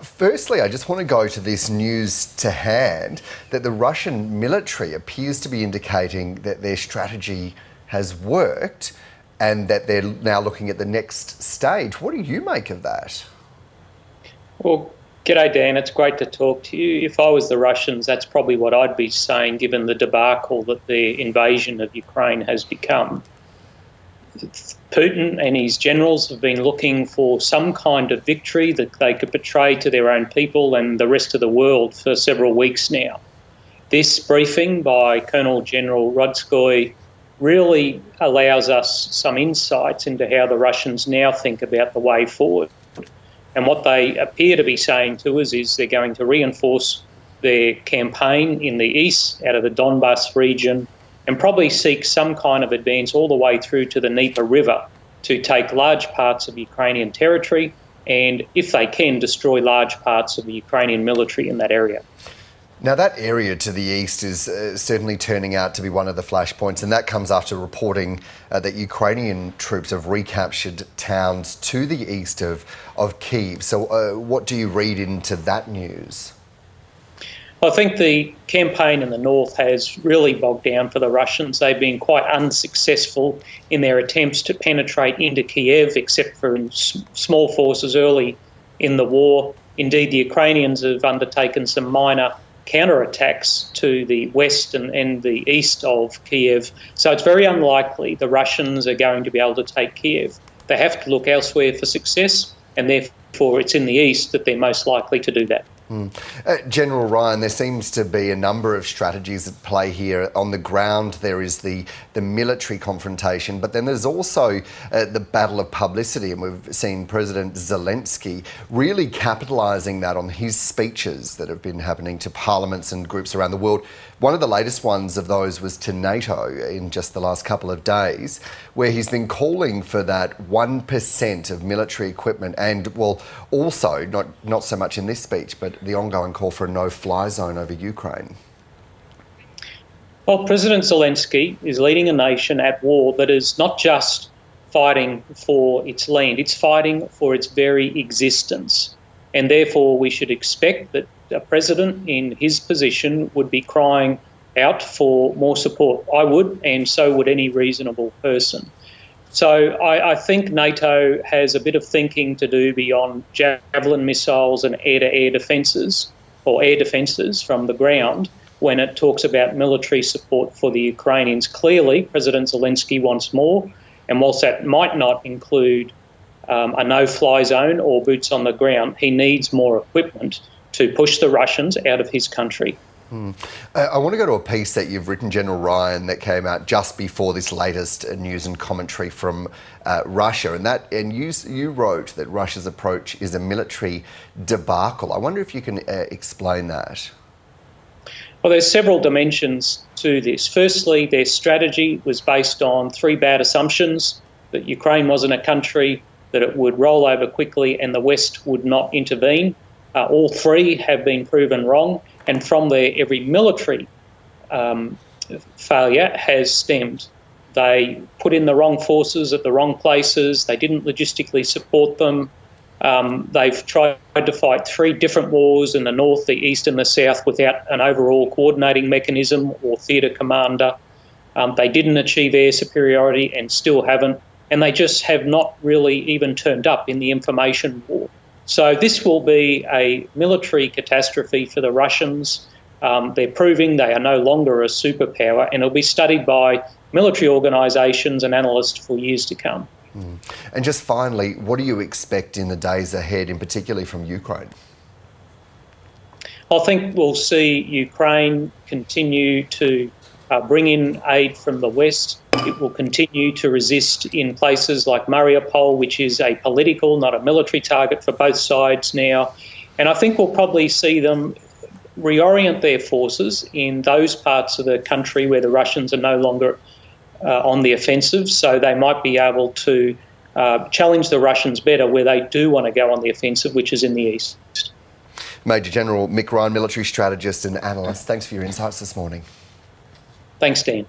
Firstly, I just want to go to this news to hand that the Russian military appears to be indicating that their strategy has worked and that they're now looking at the next stage. What do you make of that? Well, g'day, Dan. It's great to talk to you. If I was the Russians, that's probably what I'd be saying, given the debacle that the invasion of Ukraine has become. Putin and his generals have been looking for some kind of victory that they could portray to their own people and the rest of the world for several weeks now. This briefing by Colonel General Rodskoy really allows us some insights into how the Russians now think about the way forward. And what they appear to be saying to us is they're going to reinforce their campaign in the east, out of the Donbass region, and probably seek some kind of advance all the way through to the Dnieper River to take large parts of Ukrainian territory and, if they can, destroy large parts of the Ukrainian military in that area. Now, that area to the east is certainly turning out to be one of the flashpoints, and that comes after reporting that Ukrainian troops have recaptured towns to the east of Kyiv. So what do you read into that news? I think the campaign in the north has really bogged down for the Russians. They've been quite unsuccessful in their attempts to penetrate into Kyiv, except for in small forces early in the war. Indeed, the Ukrainians have undertaken some minor counterattacks to the west and the east of Kyiv. So it's very unlikely the Russians are going to be able to take Kyiv. They have to look elsewhere for success, and therefore it's in the east that they're most likely to do that. General Ryan, there seems to be a number of strategies at play here. On the ground, there is the military confrontation, but then there's also the battle of publicity, and we've seen President Zelensky really capitalising that on his speeches that have been happening to parliaments and groups around the world. One of the latest ones of those was to NATO in just the last couple of days, where he's been calling for that 1% of military equipment and, well, also, not so much in this speech, but the ongoing call for a no-fly zone over Ukraine. Well, President Zelensky is leading a nation at war that is not just fighting for its land, it's fighting for its very existence. And therefore, we should expect that a president in his position would be crying out for more support. I would, and so would any reasonable person. So I think NATO has a bit of thinking to do beyond Javelin missiles and air-to-air defences, or air defences from the ground, when it talks about military support for the Ukrainians. Clearly, President Zelensky wants more, and whilst that might not include a no-fly zone or boots on the ground, he needs more equipment to push the Russians out of his country. I want to go to a piece that you've written, General Ryan, that came out just before this latest news and commentary from Russia, and you wrote that Russia's approach is a military debacle. I wonder if you can explain that. Well, there's several dimensions to this. Firstly, their strategy was based on three bad assumptions: that Ukraine wasn't a country, that it would roll over quickly, and the West would not intervene. All three have been proven wrong, and from there, every military failure has stemmed. They put in the wrong forces at the wrong places. They didn't logistically support them. They've tried to fight three different wars in the north, the east and the south without an overall coordinating mechanism or theatre commander. They didn't achieve air superiority and still haven't. And they just have not really even turned up in the information war. So this will be a military catastrophe for the Russians. They're proving they are no longer a superpower, and it'll be studied by military organisations and analysts for years to come. And just finally, what do you expect in the days ahead, in particularly from Ukraine? I think we'll see Ukraine continue to bring in aid from the West. It will continue to resist in places like Mariupol, which is a political, not a military target for both sides now. And I think we'll probably see them reorient their forces in those parts of the country where the Russians are no longer on the offensive. So they might be able to challenge the Russians better where they do want to go on the offensive, which is in the east. Major General Mick Ryan, military strategist and analyst, thanks for your insights this morning. Thanks, Dan.